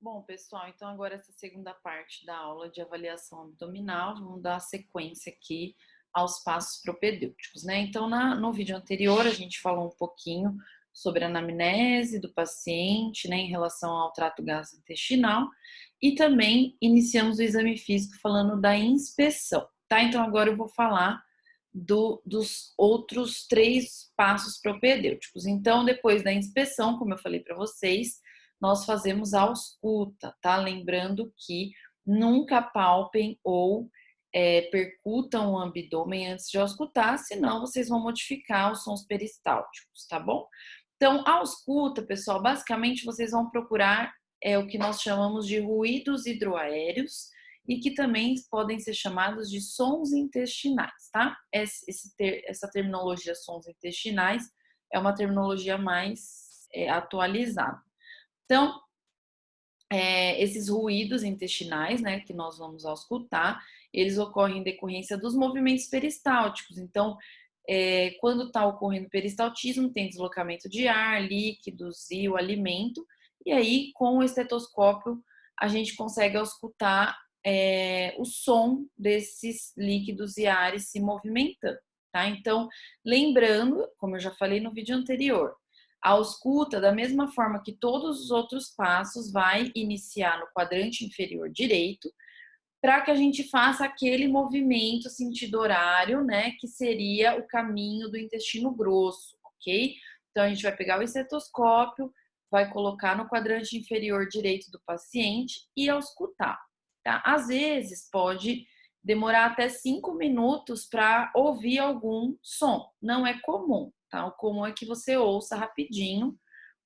Bom, pessoal, então agora essa segunda parte da aula de avaliação abdominal, vamos dar sequência aqui aos passos propedêuticos, né? Então, no vídeo anterior, a gente falou um pouquinho sobre a anamnese do paciente, né, em relação ao trato gastrointestinal, e também iniciamos o exame físico falando da inspeção, tá? Então, agora eu vou falar dos outros três passos propedêuticos. Então, depois da inspeção, como eu falei para vocês, nós fazemos a ausculta, tá? Lembrando que nunca palpem ou percutam o abdômen antes de auscultar, senão vocês vão modificar os sons peristálticos, tá bom? Então, a ausculta, pessoal, basicamente vocês vão procurar o que nós chamamos de ruídos hidroaéreos e que também podem ser chamados de sons intestinais, tá? Essa terminologia sons intestinais é uma terminologia mais atualizada. Então, esses ruídos intestinais, né, que nós vamos auscultar, eles ocorrem em decorrência dos movimentos peristálticos. Então, quando está ocorrendo peristaltismo, tem deslocamento de ar, líquidos e o alimento, e aí, com o estetoscópio, a gente consegue auscultar o som desses líquidos e ares se movimentando, tá? Então, lembrando, como eu já falei no vídeo anterior, a ausculta, da mesma forma que todos os outros passos, vai iniciar no quadrante inferior direito, para que a gente faça aquele movimento sentido horário, né, que seria o caminho do intestino grosso, ok? Então, a gente vai pegar o estetoscópio, vai colocar no quadrante inferior direito do paciente e auscultar, tá? Às vezes, pode demorar até 5 minutos para ouvir algum som. Não é comum, tá? O comum é que você ouça rapidinho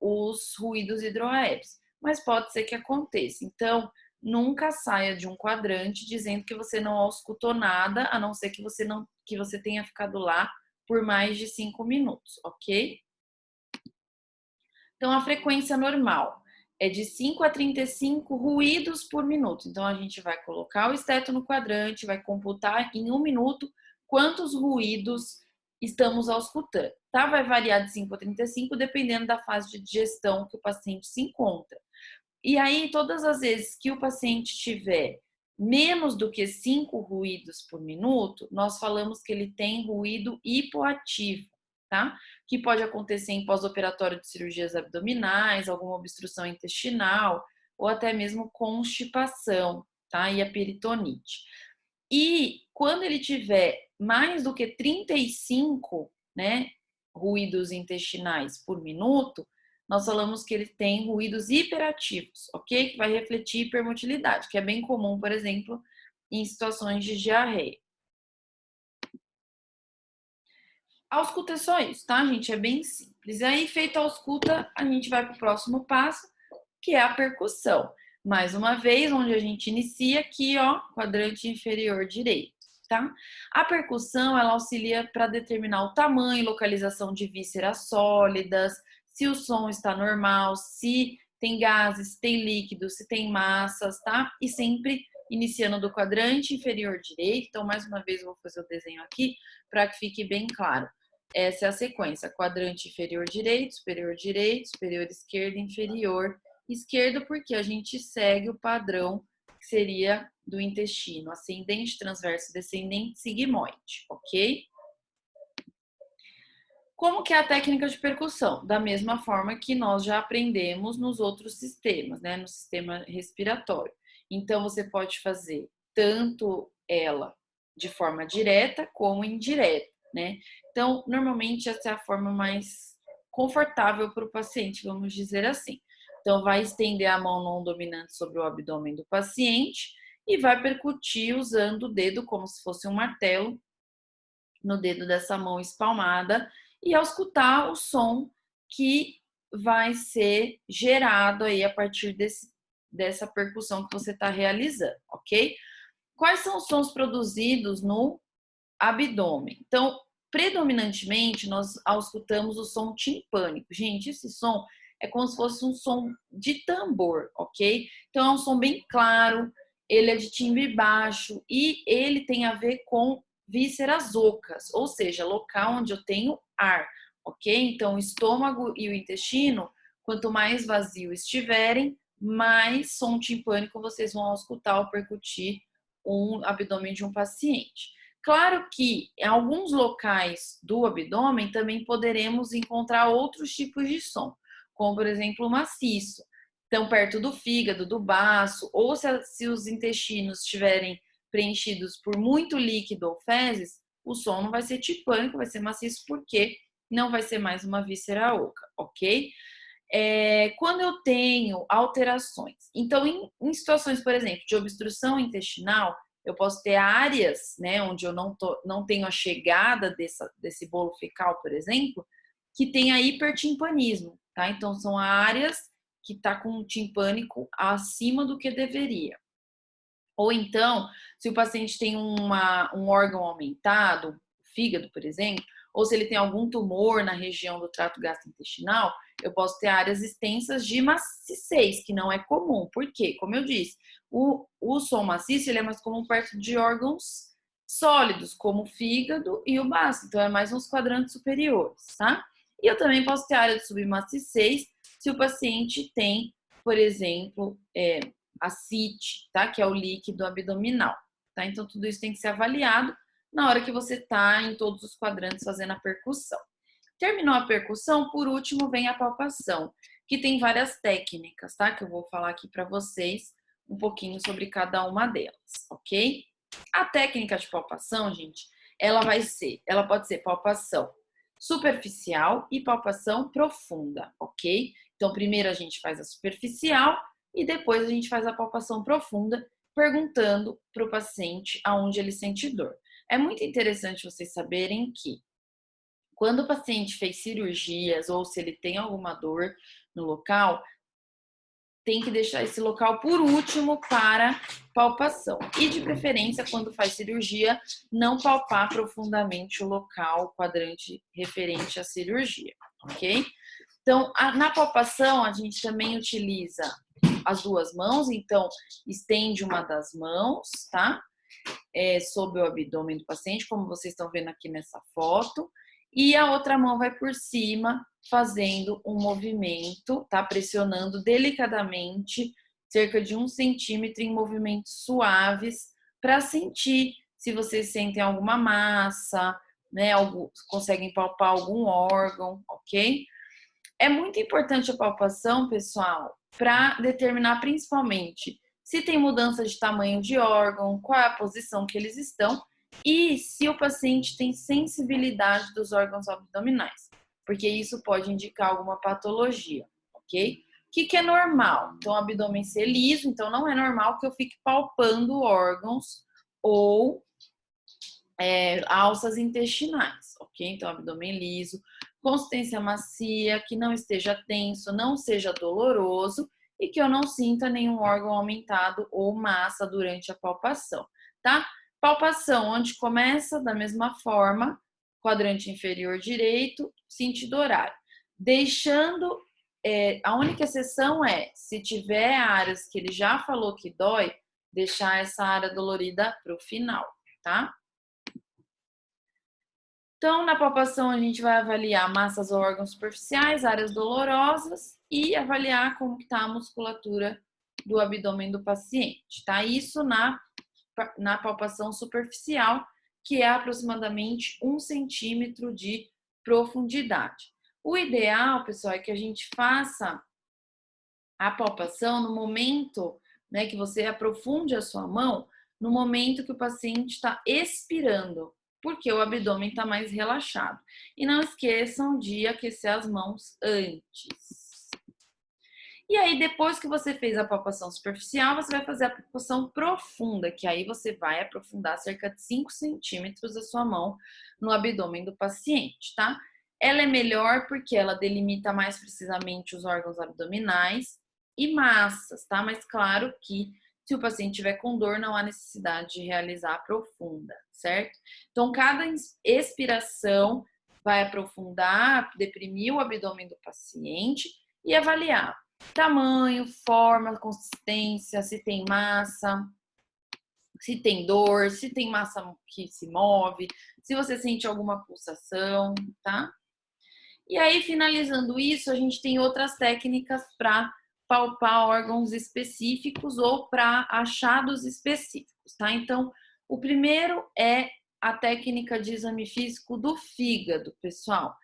os ruídos hidroaéreos, mas pode ser que aconteça. Então, nunca saia de um quadrante dizendo que você não auscultou nada, a não ser que você tenha ficado lá por mais de 5 minutos, ok? Então, a frequência normal é de 5 a 35 ruídos por minuto. Então, a gente vai colocar o esteto no quadrante, vai computar em 1 minuto quantos ruídos estamos auscultando, tá? Vai variar de 5 a 35, dependendo da fase de digestão que o paciente se encontra. E aí, todas as vezes que o paciente tiver menos do que 5 ruídos por minuto, nós falamos que ele tem ruído hipoativo, tá? Que pode acontecer em pós-operatório de cirurgias abdominais, alguma obstrução intestinal, ou até mesmo constipação, tá? E a peritonite. E quando ele tiver mais do que 35, né, ruídos intestinais por minuto, nós falamos que ele tem ruídos hiperativos, ok? Que vai refletir hipermotilidade, que é bem comum, por exemplo, em situações de diarreia. A ausculta é só isso, tá, gente? É bem simples. Aí, feita a ausculta, a gente vai para o próximo passo, que é a percussão. Mais uma vez, onde a gente inicia aqui, ó, quadrante inferior direito, tá? A percussão, ela auxilia para determinar o tamanho, localização de vísceras sólidas, se o som está normal, se tem gases, se tem líquidos, se tem massas, tá? E sempre iniciando do quadrante inferior direito. Então, mais uma vez, eu vou fazer o desenho aqui para que fique bem claro. Essa é a sequência: quadrante inferior direito, superior esquerdo, inferior esquerdo, porque a gente segue o padrão que seria do intestino ascendente, transverso, descendente, sigmoide, ok? Como que é a técnica de percussão? Da mesma forma que nós já aprendemos nos outros sistemas, né? No sistema respiratório. Então, você pode fazer tanto ela de forma direta como indireta, né? Então, normalmente essa é a forma mais confortável para o paciente, vamos dizer assim. Então, vai estender a mão não dominante sobre o abdômen do paciente e vai percutir usando o dedo como se fosse um martelo no dedo dessa mão espalmada e auscultar o som que vai ser gerado aí a partir dessa percussão que você está realizando, ok? Quais são os sons produzidos no abdômen? Então, predominantemente, nós auscultamos o som timpânico. Gente, esse som é como se fosse um som de tambor, ok? Então, é um som bem claro, ele é de timbre baixo e ele tem a ver com vísceras ocas, ou seja, local onde eu tenho ar, ok? Então, o estômago e o intestino, quanto mais vazio estiverem, mais som timpânico vocês vão escutar ao percutir um abdômen de um paciente. Claro que em alguns locais do abdômen também poderemos encontrar outros tipos de som, como por exemplo o maciço. Então, perto do fígado, do baço, ou se os intestinos estiverem preenchidos por muito líquido ou fezes, o som não vai ser timpânico, vai ser maciço, porque não vai ser mais uma víscera oca, ok? Quando eu tenho alterações, então em situações, por exemplo, de obstrução intestinal, eu posso ter áreas, né, onde eu não tenho a chegada desse bolo fecal, por exemplo, que tem a hipertimpanismo, tá? Então são áreas que tá com um timpânico acima do que deveria. Ou então, se o paciente tem um órgão aumentado, fígado, por exemplo, ou se ele tem algum tumor na região do trato gastrointestinal, eu posso ter áreas extensas de maciez, que não é comum. Por quê? Como eu disse, o som maciço ele é mais comum perto de órgãos sólidos, como o fígado e o baço. Então, é mais nos quadrantes superiores, tá? E eu também posso ter área de submaciez se o paciente tem, por exemplo, ascite, tá? Que é o líquido abdominal, tá? Então, tudo isso tem que ser avaliado na hora que você está em todos os quadrantes fazendo a percussão. Terminou a percussão, por último vem a palpação, que tem várias técnicas, tá? Que eu vou falar aqui para vocês um pouquinho sobre cada uma delas, ok? A técnica de palpação, gente, ela pode ser palpação superficial e palpação profunda, ok? Então, primeiro a gente faz a superficial e depois a gente faz a palpação profunda, perguntando para o paciente aonde ele sente dor. É muito interessante vocês saberem que quando o paciente fez cirurgias ou se ele tem alguma dor no local, tem que deixar esse local por último para palpação. E de preferência, quando faz cirurgia, não palpar profundamente o local, o quadrante referente à cirurgia, ok? Então, na palpação, a gente também utiliza as duas mãos, então estende uma das mãos, tá? Sobre o abdômen do paciente, como vocês estão vendo aqui nessa foto, e a outra mão vai por cima, fazendo um movimento, tá? Pressionando delicadamente, cerca de 1 centímetro em movimentos suaves, para sentir se vocês sentem alguma massa, né? Conseguem palpar algum órgão, ok? É muito importante a palpação, pessoal, para determinar principalmente se tem mudança de tamanho de órgão, qual é a posição que eles estão e se o paciente tem sensibilidade dos órgãos abdominais, porque isso pode indicar alguma patologia, ok? O que é normal? Então, o abdômen ser liso, então não é normal que eu fique palpando órgãos ou alças intestinais, ok? Então, abdômen liso, consistência macia, que não esteja tenso, não seja doloroso e que eu não sinta nenhum órgão aumentado ou massa durante a palpação, tá? Palpação, onde começa da mesma forma, quadrante inferior direito, sentido horário. Deixando, a única exceção é, se tiver áreas que ele já falou que dói, deixar essa área dolorida para o final, tá? Então, na palpação, a gente vai avaliar massas ou órgãos superficiais, áreas dolorosas e avaliar como está a musculatura do abdômen do paciente, tá? Isso na palpação superficial, que é aproximadamente 1 centímetro de profundidade. O ideal, pessoal, é que a gente faça a palpação no momento, né, que você aprofunde a sua mão, no momento que o paciente está expirando, porque o abdômen está mais relaxado. E não esqueçam de aquecer as mãos antes. E aí, depois que você fez a palpação superficial, você vai fazer a palpação profunda, que aí você vai aprofundar cerca de 5 centímetros a sua mão no abdômen do paciente, tá? Ela é melhor porque ela delimita mais precisamente os órgãos abdominais e massas, tá? Mas claro que se o paciente tiver com dor, não há necessidade de realizar a profunda, certo? Então, cada expiração vai aprofundar, deprimir o abdômen do paciente e avaliar tamanho, forma, consistência, se tem massa, se tem dor, se tem massa que se move, se você sente alguma pulsação, tá? E aí, finalizando isso, a gente tem outras técnicas para palpar órgãos específicos ou para achados específicos, tá? Então, o primeiro é a técnica de exame físico do fígado, pessoal.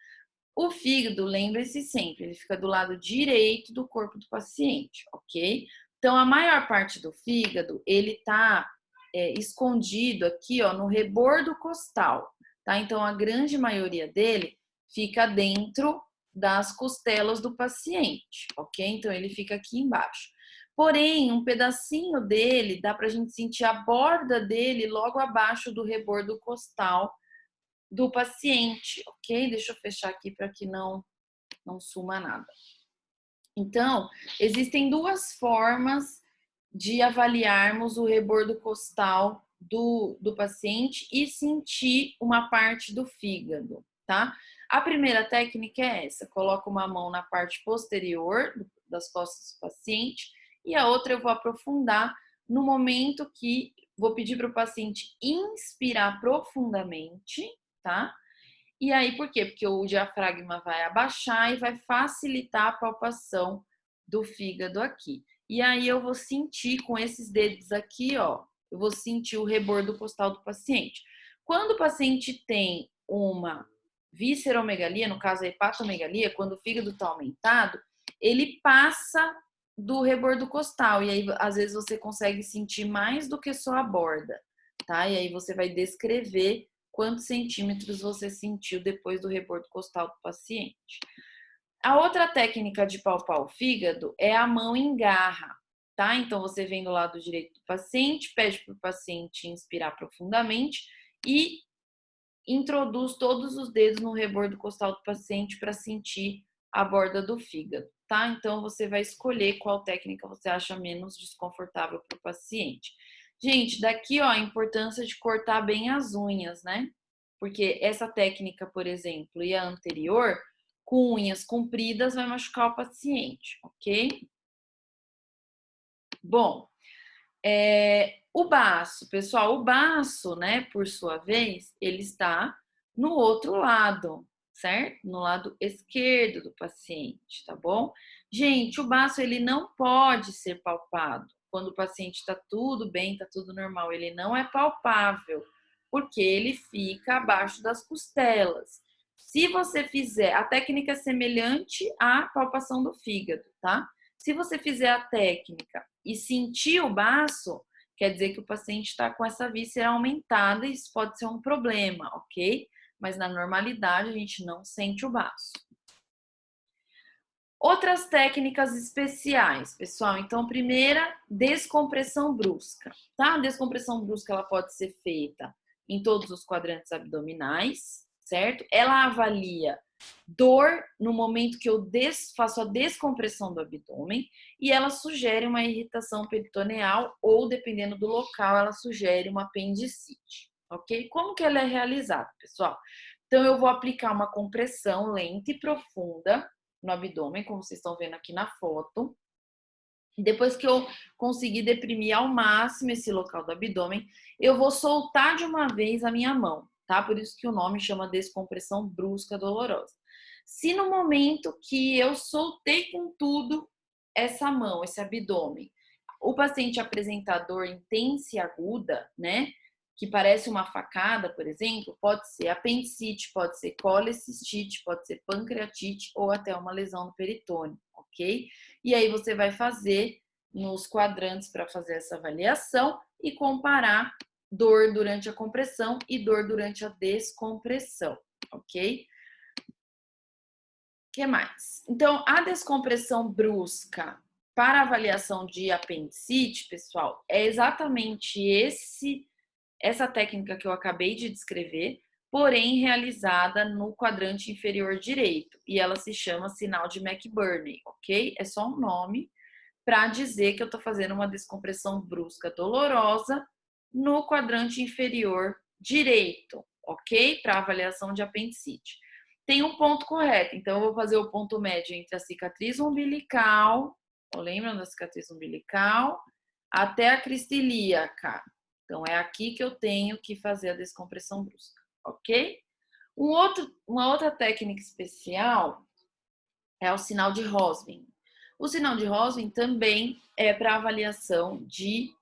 O fígado, lembre-se sempre, ele fica do lado direito do corpo do paciente, ok? Então, a maior parte do fígado, ele tá escondido aqui, ó, no rebordo costal, tá? Então, a grande maioria dele fica dentro das costelas do paciente, ok? Então, ele fica aqui embaixo. Porém, um pedacinho dele, dá pra gente sentir a borda dele logo abaixo do rebordo costal do paciente, ok? Deixa eu fechar aqui para que não suma nada. Então, existem duas formas de avaliarmos o rebordo costal do paciente e sentir uma parte do fígado, tá? A primeira técnica é essa: coloca uma mão na parte posterior das costas do paciente e a outra eu vou aprofundar no momento que vou pedir para o paciente inspirar profundamente, tá? E aí, por quê? Porque o diafragma vai abaixar e vai facilitar a palpação do fígado aqui. E aí eu vou sentir com esses dedos aqui, ó, eu vou sentir o rebordo costal do paciente. Quando o paciente tem uma visceromegalia, no caso a hepatomegalia, quando o fígado está aumentado, ele passa do rebordo costal e aí às vezes você consegue sentir mais do que só a borda, tá? E aí você vai descrever quantos centímetros você sentiu depois do rebordo costal do paciente. A outra técnica de palpar o fígado é a mão em garra, tá? Então você vem do lado direito do paciente, pede para o paciente inspirar profundamente e introduz todos os dedos no rebordo costal do paciente para sentir a borda do fígado, tá? Então você vai escolher qual técnica você acha menos desconfortável para o paciente. Gente, daqui, ó, a importância de cortar bem as unhas, né? Porque essa técnica, por exemplo, e a anterior, com unhas compridas, vai machucar o paciente, ok? Bom, o baço, pessoal, o baço, né, por sua vez, ele está no outro lado, certo? No lado esquerdo do paciente, tá bom? Gente, o baço, ele não pode ser palpado. Quando o paciente está tudo bem, está tudo normal, ele não é palpável, porque ele fica abaixo das costelas. Se você fizer, a técnica é semelhante à palpação do fígado, tá? Se você fizer a técnica e sentir o baço, quer dizer que o paciente está com essa víscera aumentada e isso pode ser um problema, ok? Mas na normalidade a gente não sente o baço. Outras técnicas especiais, pessoal. Então, primeira, descompressão brusca, tá? A descompressão brusca ela pode ser feita em todos os quadrantes abdominais, certo? Ela avalia dor no momento que eu faço a descompressão do abdômen e ela sugere uma irritação peritoneal ou, dependendo do local, ela sugere uma apendicite, ok? Como que ela é realizada, pessoal? Então, eu vou aplicar uma compressão lenta e profunda no abdômen, como vocês estão vendo aqui na foto. Depois que eu conseguir deprimir ao máximo esse local do abdômen, eu vou soltar de uma vez a minha mão, tá? Por isso que o nome chama descompressão brusca dolorosa. Se no momento que eu soltei com tudo essa mão, esse abdômen, o paciente apresentar dor intensa e aguda, né? Que parece uma facada, por exemplo, pode ser apendicite, pode ser colecistite, pode ser pancreatite ou até uma lesão no peritônio, ok? E aí você vai fazer nos quadrantes para fazer essa avaliação e comparar dor durante a compressão e dor durante a descompressão, ok? O que mais? Então, a descompressão brusca para avaliação de apendicite, pessoal, é exatamente essa técnica que eu acabei de descrever, porém realizada no quadrante inferior direito. E ela se chama sinal de McBurney, ok? É só um nome para dizer que eu estou fazendo uma descompressão brusca dolorosa no quadrante inferior direito, ok? Para avaliação de apendicite. Tem um ponto correto, então eu vou fazer o ponto médio entre a cicatriz umbilical, lembra da cicatriz umbilical, até a crista ilíaca. Então, é aqui que eu tenho que fazer a descompressão brusca, ok? Uma outra técnica especial é o sinal de Rosvin. O sinal de Rosen também é para avaliação de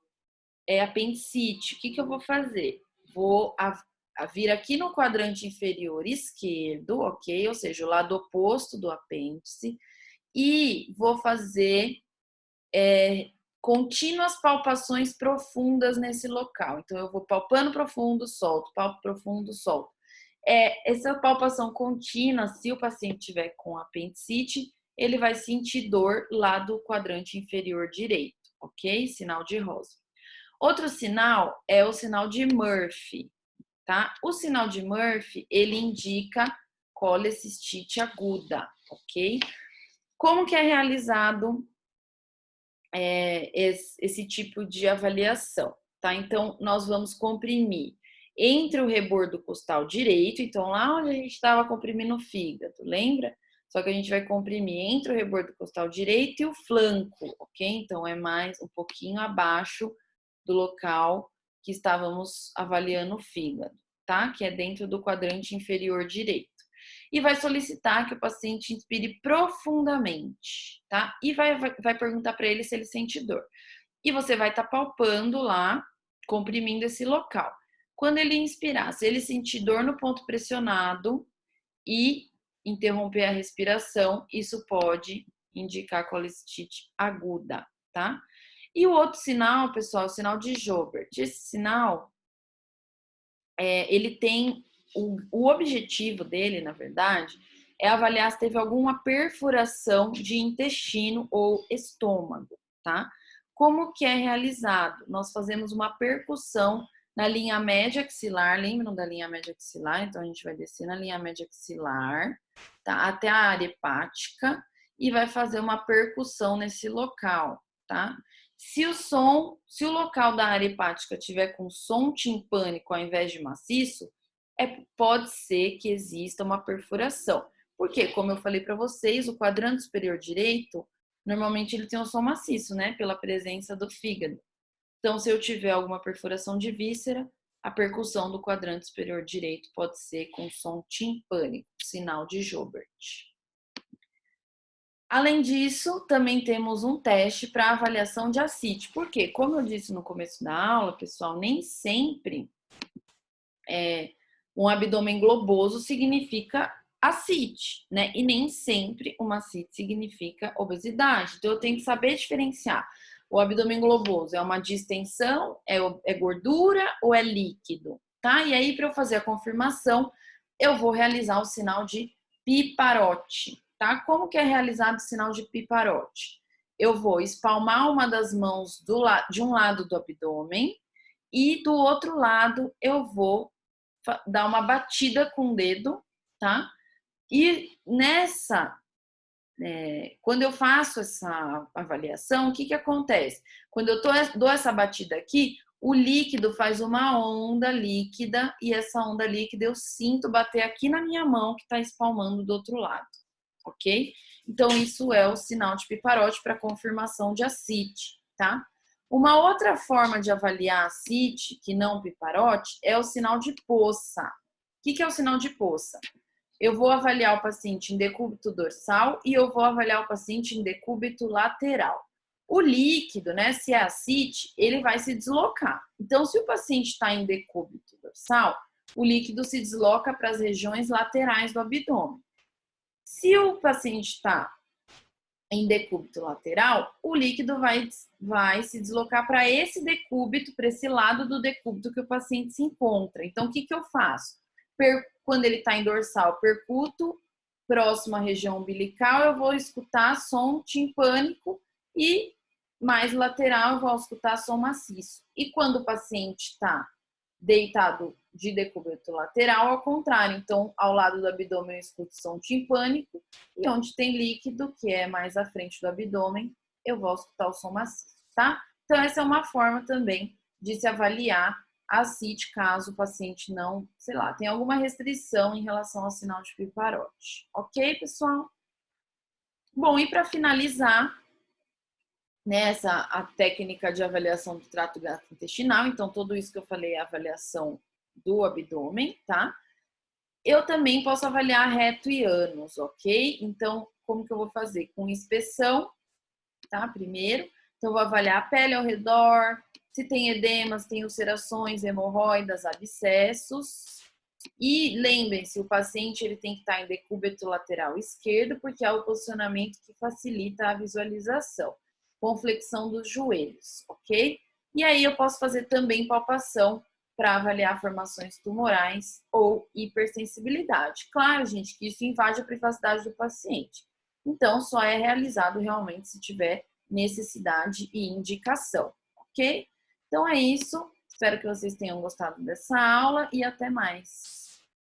apendicite. O que eu vou fazer? Vou vir aqui no quadrante inferior esquerdo, ok? Ou seja, o lado oposto do apêndice, e vou fazer contínuas palpações profundas nesse local. Então, eu vou palpando profundo, solto, palpo profundo, solto. Essa palpação contínua, se o paciente tiver com apendicite, ele vai sentir dor lá do quadrante inferior direito, ok? Sinal de Rosen. Outro sinal é o sinal de Murphy, tá? O sinal de Murphy, ele indica colecistite aguda, ok? Como que é realizado esse tipo de avaliação, tá? Então, nós vamos comprimir entre o rebordo costal direito, então lá onde a gente estava comprimindo o fígado, lembra? Só que a gente vai comprimir entre o rebordo costal direito e o flanco, ok? Então, é mais um pouquinho abaixo do local que estávamos avaliando o fígado, tá? Que é dentro do quadrante inferior direito. E vai solicitar que o paciente inspire profundamente, tá? E vai perguntar para ele se ele sente dor. E você vai estar palpando lá, comprimindo esse local. Quando ele inspirar, se ele sentir dor no ponto pressionado e interromper a respiração, isso pode indicar colecistite aguda, tá? E o outro sinal, pessoal, é o sinal de Joubert. Esse sinal, ele tem o objetivo dele, na verdade, é avaliar se teve alguma perfuração de intestino ou estômago, tá? Como que é realizado? Nós fazemos uma percussão na linha média axilar, lembram da linha média axilar? Então, a gente vai descer na linha média axilar, tá? Até a área hepática e vai fazer uma percussão nesse local, tá? Se o local da área hepática tiver com som timpânico ao invés de maciço, pode ser que exista uma perfuração. Porque, como eu falei para vocês, o quadrante superior direito, normalmente ele tem um som maciço, né? Pela presença do fígado. Então, se eu tiver alguma perfuração de víscera, a percussão do quadrante superior direito pode ser com som timpânico, sinal de Joubert. Além disso, também temos um teste para avaliação de ascite. Por quê? Como eu disse no começo da aula, pessoal, nem sempre um abdômen globoso significa ascite, né? E nem sempre uma ascite significa obesidade. Então, eu tenho que saber diferenciar. O abdômen globoso é uma distensão, é gordura ou é líquido, tá? E aí, para eu fazer a confirmação, eu vou realizar o sinal de Piparote, tá? Como que é realizado o sinal de Piparote? Eu vou espalmar uma das mãos de um lado do abdômen e do outro lado eu vou dar uma batida com o dedo, tá? E quando eu faço essa avaliação, o que acontece? Quando eu dou essa batida aqui, o líquido faz uma onda líquida e essa onda líquida eu sinto bater aqui na minha mão que está espalmando do outro lado, ok? Então, isso é o sinal de Piparote para confirmação de ascite, tá? Uma outra forma de avaliar ascite, que não Piparote, é o sinal de Poça. O que é o sinal de Poça? Eu vou avaliar o paciente em decúbito dorsal e eu vou avaliar o paciente em decúbito lateral. O líquido, né, se é ascite, ele vai se deslocar. Então, se o paciente está em decúbito dorsal, o líquido se desloca para as regiões laterais do abdômen. Se o paciente está em decúbito lateral, o líquido vai se deslocar para esse decúbito, para esse lado do decúbito que o paciente se encontra. Então, o que eu faço? Quando ele está em dorsal, percuto próximo à região umbilical, eu vou escutar som timpânico e mais lateral, eu vou escutar som maciço. E quando o paciente está deitado de decúbito lateral, ao contrário. Então, ao lado do abdômen, eu escuto som timpânico e onde tem líquido, que é mais à frente do abdômen, eu vou escutar o som maciço, tá? Então, essa é uma forma também de se avaliar a ascite caso o paciente não, sei lá, tenha alguma restrição em relação ao sinal de Piparote. Ok, pessoal? Bom, e para finalizar, a técnica de avaliação do trato gastrointestinal, então tudo isso que eu falei é a avaliação do abdômen, tá? Eu também posso avaliar reto e ânus, ok? Então, como que eu vou fazer? Com inspeção tá? Primeiro. Então, vou avaliar a pele ao redor, se tem edemas, tem ulcerações, hemorroidas, abscessos. E lembrem-se, o paciente ele tem que estar em decúbito lateral esquerdo, porque é o posicionamento que facilita a visualização, com flexão dos joelhos, ok? E aí eu posso fazer também palpação para avaliar formações tumorais ou hipersensibilidade. Claro, gente, que isso invade a privacidade do paciente. Então, só é realizado realmente se tiver necessidade e indicação, ok? Então é isso. Espero que vocês tenham gostado dessa aula e até mais.